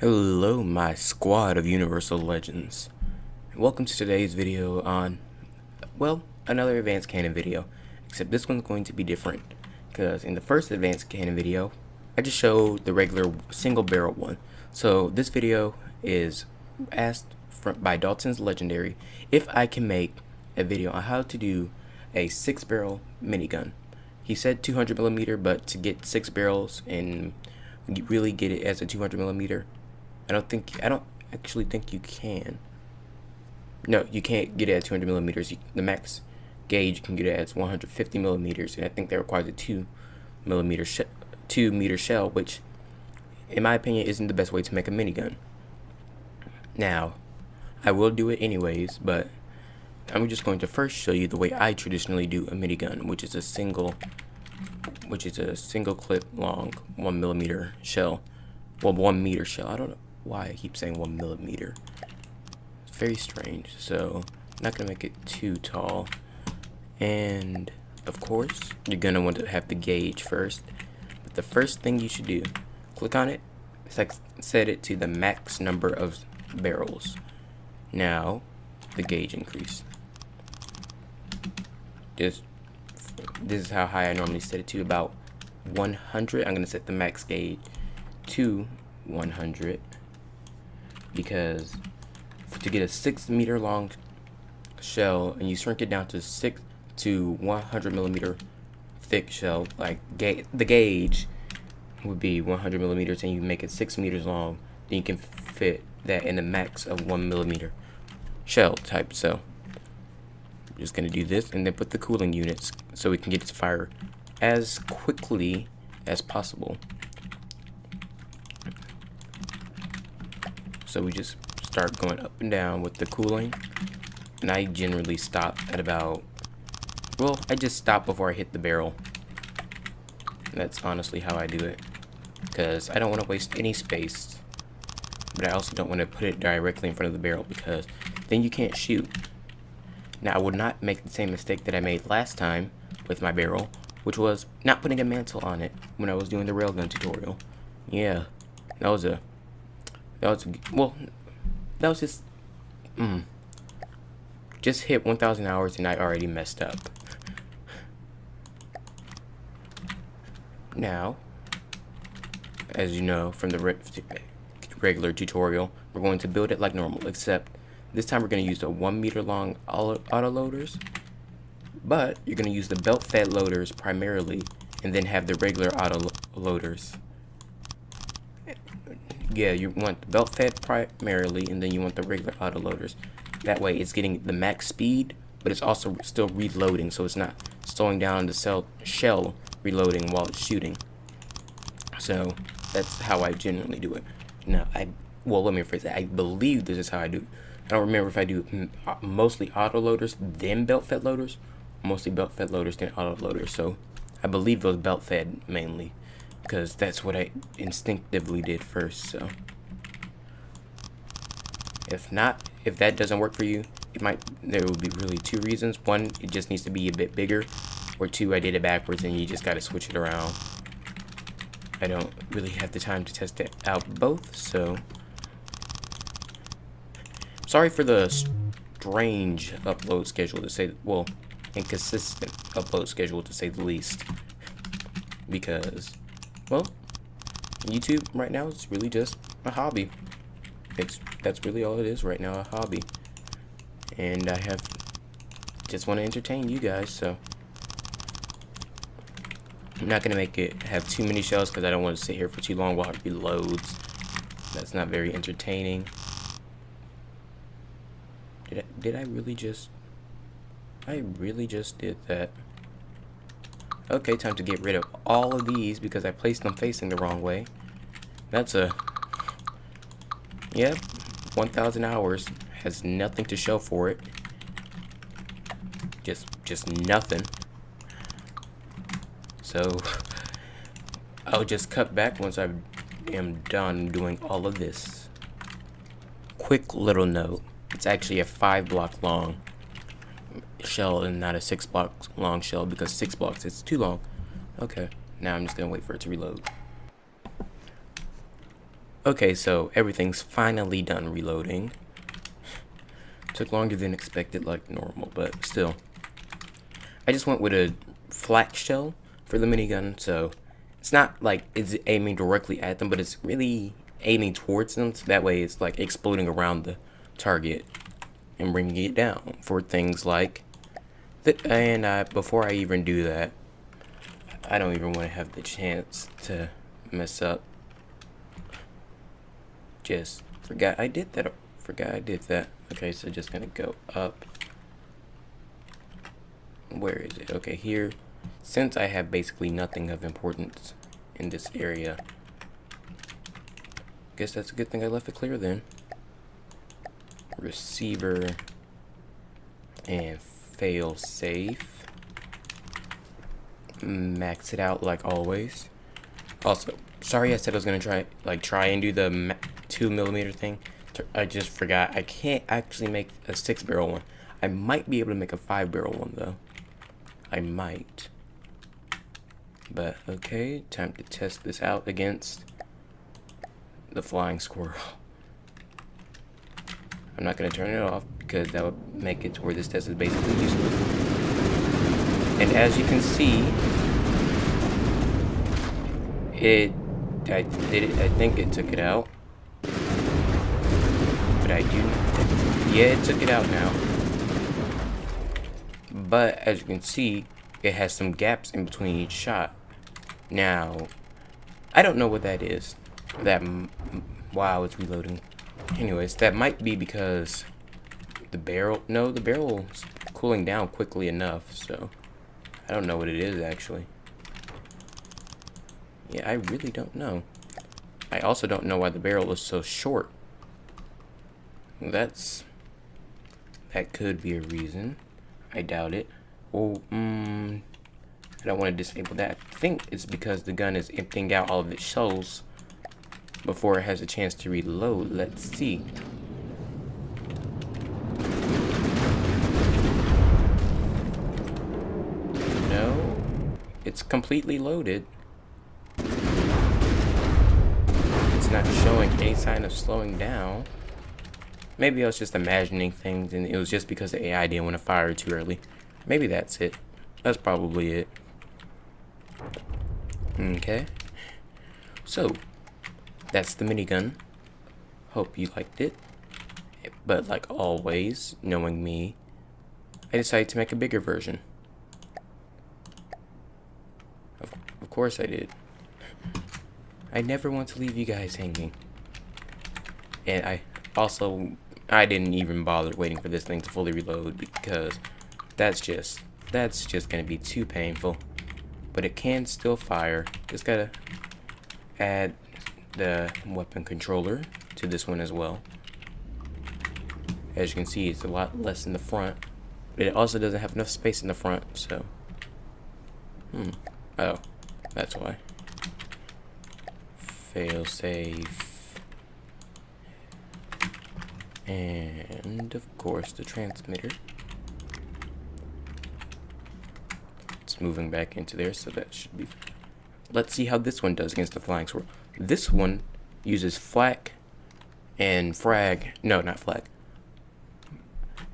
Hello, my squad of Universal Legends. Welcome to today's video on, well, another Advanced Cannon video. Except this one's going to be different, because in the first Advanced Cannon video, I just showed the regular single barrel one. So this video is asked by Dalton's Legendary if I can make a video on how to do a 6-barrel minigun. He said 200mm, but to get 6 barrels and really get it as a 200mm, I don't actually think you can. No, you can't get it at 200mm. The max gauge you can get it at 150mm, and I think that requires a 2 meter shell, which, in my opinion, isn't the best way to make a minigun. Now, I will do it anyways, but I'm just going to first show you the way I traditionally do a minigun, which is a single clip long 1mm shell. Well, 1 meter shell. I don't know why I keep saying 1mm. It's very strange. So I'm not gonna make it too tall, and of course you're gonna want to have the gauge first. But the first thing you should do, click on it, set it to the max number of barrels. Now the gauge increase. This is how high I normally set it to, about 100. I'm gonna set the max gauge to 100 because to get a 6-meter long shell and you shrink it down to 100mm thick shell, like the gauge would be 100mm, and you make it 6 meters long, then you can fit that in the max of 1mm shell type. So I'm just gonna do this and then put the cooling units so we can get it to fire as quickly as possible. So we just start going up and down with the cooling, and I generally stop at about, well, I just stop before I hit the barrel. And that's honestly how I do it, because I don't want to waste any space, but I also don't want to put it directly in front of the barrel, because then you can't shoot. Now, I would not make the same mistake that I made last time with my barrel, which was not putting a mantle on it when I was doing the railgun tutorial. Yeah, that was just hit 1,000 hours and I already messed up. Now, as you know from the regular tutorial, we're going to build it like normal, except this time we're going to use the 1 meter long auto loaders, but you're going to use the belt fed loaders primarily, and then have the regular auto loaders. Yeah, you want the belt fed primarily, and then you want the regular auto loaders. That way it's getting the max speed, but it's also still reloading, so it's not slowing down the shell reloading while it's shooting. So that's how I generally do it. Now, let me rephrase that. I believe this is how I do it. I don't remember if I do mostly auto loaders, then belt fed loaders, mostly belt fed loaders, then auto loaders. So I believe those belt fed mainly, because that's what I instinctively did first. So if that doesn't work for you, there will be really 2 reasons. 1, it just needs to be a bit bigger, or 2, I did it backwards and you just got to switch it around. I don't really have the time to test it out both, so sorry for the strange upload schedule, to say, well, inconsistent upload schedule, to say the least, because, well, YouTube right now is really just a hobby. That's really all it is right now, a hobby. And I just want to entertain you guys, so I'm not gonna make it have too many shells, because I don't want to sit here for too long while it reloads. That's not very entertaining. Did I really just did that. Okay, time to get rid of all of these because I placed them facing the wrong way. That's yep, 1,000 hours has nothing to show for it. Just nothing. So I'll just cut back once I am done doing all of this. Quick little note, it's actually a 5-block long shell and not a 6-block long shell, because 6 blocks is too long. Okay, now I'm just gonna wait for it to reload. Okay, so everything's finally done reloading. Took longer than expected, like normal, but still. I just went with a flak shell for the minigun, so it's not like it's aiming directly at them, but it's really aiming towards them, so that way it's like exploding around the target and bringing it down for things like before I even do that, I don't even want to have the chance to mess up. Just forgot I did that. Okay, so just gonna go up. Where is it? Okay, here. Since I have basically nothing of importance in this area, guess that's a good thing I left it clear then. Receiver and fail safe. Max it out like always. Also, sorry I said I was gonna try and do the 2mm thing. I just forgot. I can't actually make a 6-barrel one. I might be able to make a 5-barrel one though. I might. But okay, time to test this out against the flying squirrel. I'm not gonna turn it off because that would make it to where this test is basically useless. And as you can see, I think it took it out. But yeah, it took it out now. But as you can see, it has some gaps in between each shot. Now, I don't know what that is. Wow, it's reloading. Anyways, that might be because the barrel's cooling down quickly enough, so I don't know what it is actually. Yeah, I really don't know. I also don't know why the barrel is so short. That could be a reason. I doubt it. Oh, I don't want to disable that. I think it's because the gun is emptying out all of its shells before it has a chance to reload. Let's see. No, it's completely loaded. It's not showing any sign of slowing down. Maybe I was just imagining things and it was just because the AI didn't want to fire too early. Maybe that's it. That's probably it. Okay. So, that's the minigun. Hope you liked it. But like always, knowing me, I decided to make a bigger version. Of course I did. I never want to leave you guys hanging. And I didn't even bother waiting for this thing to fully reload because that's just gonna be too painful. But it can still fire. Just gotta add the weapon controller to this one as well. As you can see, it's a lot less in the front, but it also doesn't have enough space in the front, so oh, that's why. Fail safe. And of course the transmitter. It's moving back into there, so that should be. Let's see how this one does against the flying squirrel. This one uses flak and frag. No, not flak.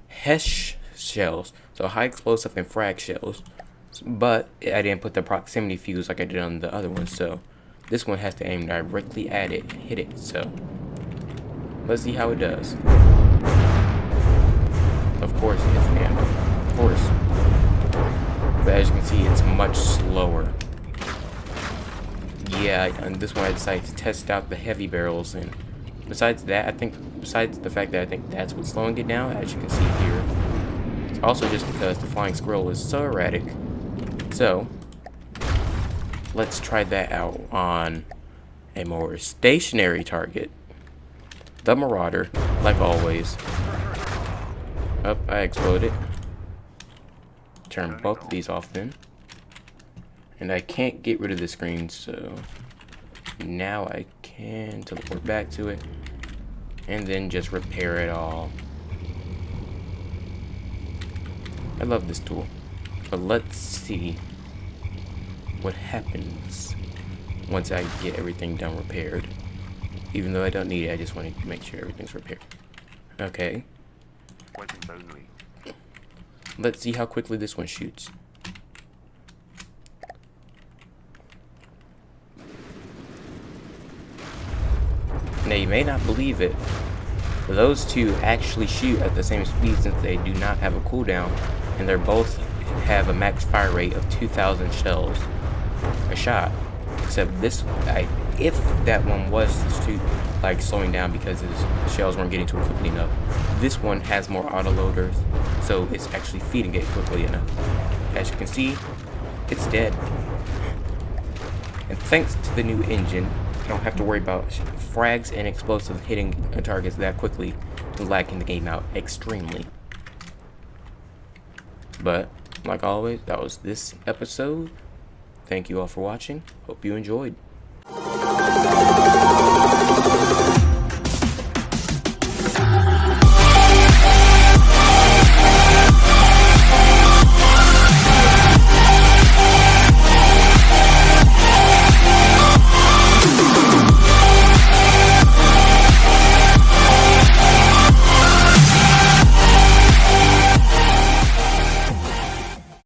HESH shells. So high explosive and frag shells. But I didn't put the proximity fuse like I did on the other one, so this one has to aim directly at it, hit it. So let's see how it does. Of course it hits the ammo. Of course. But as you can see, it's much slower. Yeah, and this one I decided to test out the heavy barrels, and besides that, besides the fact that I think that's what's slowing it down, as you can see here, it's also just because the flying squirrel is so erratic. So, let's try that out on a more stationary target. The Marauder, like always. Oh, I exploded. Turn both of these off then. And I can't get rid of the screen, so now I can teleport back to it and then just repair it all. I love this tool. But let's see what happens once I get everything done repaired. Even though I don't need it, I just want to make sure everything's repaired. Okay. Weapons only. Let's see how quickly this one shoots. Now, you may not believe it, but those two actually shoot at the same speed since they do not have a cooldown, and they both have a max fire rate of 2,000 shells a shot. Except this, if that one was like slowing down because his shells weren't getting to it quickly enough, this one has more autoloaders, so it's actually feeding it quickly enough. As you can see, it's dead. And thanks to the new engine, you don't have to worry about frags and explosives hitting targets that quickly and lacking the game out extremely. But, like always, that was this episode. Thank you all for watching. Hope you enjoyed.